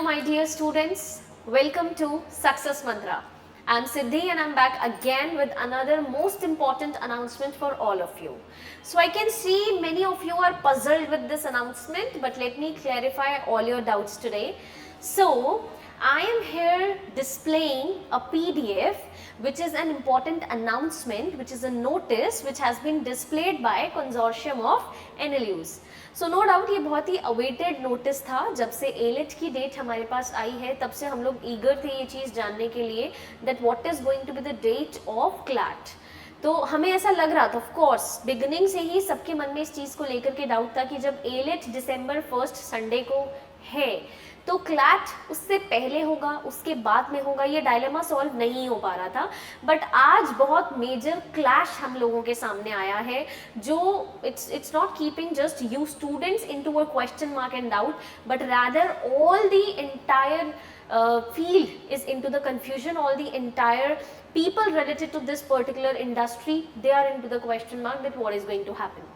my dear students. Welcome to Success Mantra. I'm Siddhi and I'm back again with another most important announcement for all of you. So I can see many of you are puzzled with this announcement, but let me clarify all your doubts today. So I am here displaying a PDF which is an important announcement, which is a notice which has been displayed by consortium of NLUs. So no doubt ये बहुत ही awaited notice था. जब से elite की date हमारे पास आई है तब से हम लोग ईगर थे ये चीज़ जानने के लिए that what is going to be the date of CLAT. तो हमें ऐसा लग रहा था, ऑफ कोर्स बिगिनिंग से ही सबके मन में इस चीज़ को लेकर के डाउट था कि जब एलिट दिसंबर 1 संडे को है तो क्लैट उससे पहले होगा उसके बाद में होगा. ये डायलेमा सॉल्व नहीं हो पा रहा था. बट आज बहुत मेजर क्लैश हम लोगों के सामने आया है जो it's not keeping just you students into a question mark and doubt, but rather all the entire field is into the confusion. All the entire people related to this particular industry, they are into the question mark that what is going to happen,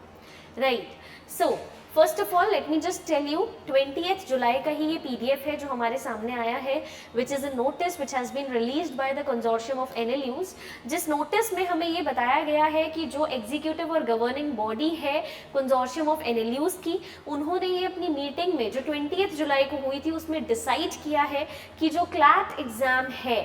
right? So first of all let me just tell you 20th जुलाई का ही ये PDF है जो हमारे सामने आया है, which is a notice which has been released by the consortium of NLUs. जिस नोटिस में हमें ये बताया गया है कि जो एग्जीक्यूटिव और गवर्निंग बॉडी है कंसोर्शियम ऑफ NLUs की, उन्होंने ये अपनी मीटिंग में जो 20th जुलाई को हुई थी उसमें डिसाइड किया है कि जो क्लैट एग्जाम है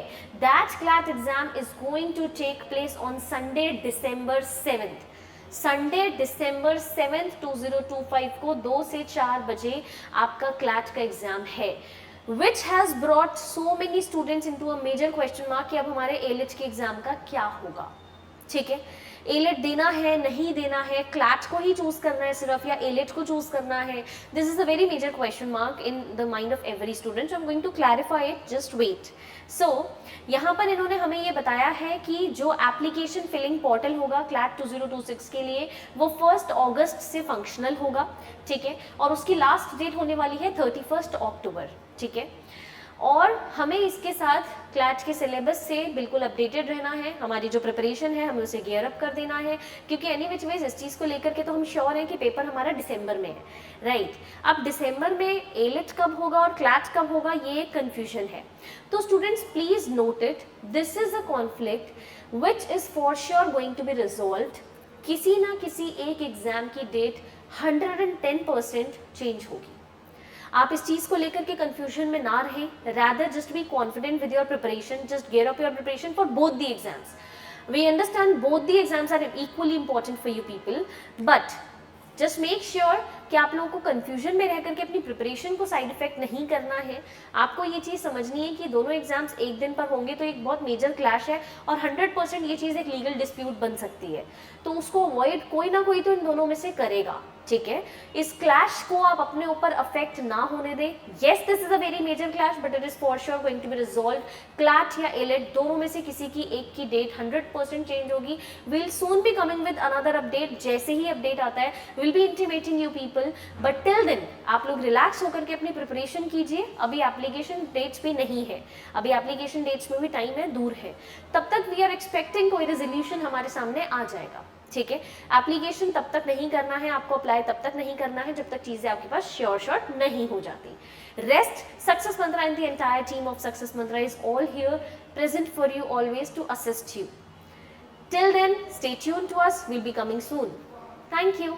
that CLAT exam is going to take place on Sunday December 7th. Sunday December 7th 2025 को 2 से 4 बजे आपका क्लैट का एग्जाम है, which has brought so many students into a major question mark कि अब हमारे एलिट के एग्जाम का क्या होगा. ठीक है, एलिट देना है नहीं देना है, क्लैट को ही चूज करना है सिर्फ या एलिट को चूज करना है. This is a very major question mark in the mind of every student. I am going to clarify it, just wait. So यहाँ पर इन्होंने हमें ये बताया है कि जो एप्लीकेशन फिलिंग पोर्टल होगा क्लैट 2026 के लिए वो 1 अगस्त से फंक्शनल होगा. ठीक है, और उसकी लास्ट डेट होने वाली है 31 अक्टूबर. ठीक है, और हमें इसके साथ क्लैट के सिलेबस से बिल्कुल अपडेटेड रहना है. हमारी जो प्रिपरेशन है हमें उसे गियर अप कर देना है, क्योंकि एनी विच वेज इस चीज़ को लेकर के तो हम श्योर हैं कि पेपर हमारा दिसंबर में है, राइट. अब दिसंबर में एलिट कब होगा और क्लैट कब होगा ये एक कन्फ्यूजन है. तो students please note it, this is a conflict which is for sure going to be resolved. किसी ना किसी एक एग्जाम की डेट 110% चेंज होगी. आप इस चीज को लेकर के कंफ्यूजन में ना रहें, rather just be confident with your preparation, just gear up your preparation for both the exams. We understand both the exams are equally important for you people, but just make sure कि आप लोगों को confusion में रह करके अपनी preparation को side effect नहीं करना है. आपको ये चीज़ समझनी है कि दोनों एग्जाम्स एक दिन पर होंगे तो एक बहुत मेजर क्लैश है और 100% ये चीज़ एक लीगल डिस्प्यूट बन सकती है. तो उसको अवॉइड कोई ना कोई तो इन दोनों में से करेगा. ठीक है, इस क्लैश को आप अपने ऊपर अफेक्ट ना होने दें. Yes, this is a very major clash but it is for sure going to be resolve. CLAT या एलिट दोनों में से किसी की एक की डेट 100% चेंज होगी. Will soon be coming with another update. जैसे ही अपडेट आता है will be intimating you people, but till then आप लोग रिलैक्स होकर के अपनी प्रिपरेशन कीजिए. अभी एप्लीकेशन डेट्स भी नहीं है, अभी एप्लीकेशन डेट्स में भी टाइम है, दूर है. तब तक वी आर एक्सपेक्टिंग कोई रेजोल्यूशन हमारे सामने आ जाएगा. ठीक है, एप्लीकेशन तब तक नहीं करना है आपको, अप्लाई तब तक नहीं करना है जब तक चीजें आपके पास श्योर शॉट नहीं हो जाती. Rest success mantra and the entire team of success mantra is all here present for you always to assist you. Till then stay tuned to us, will be coming soon. Thank you.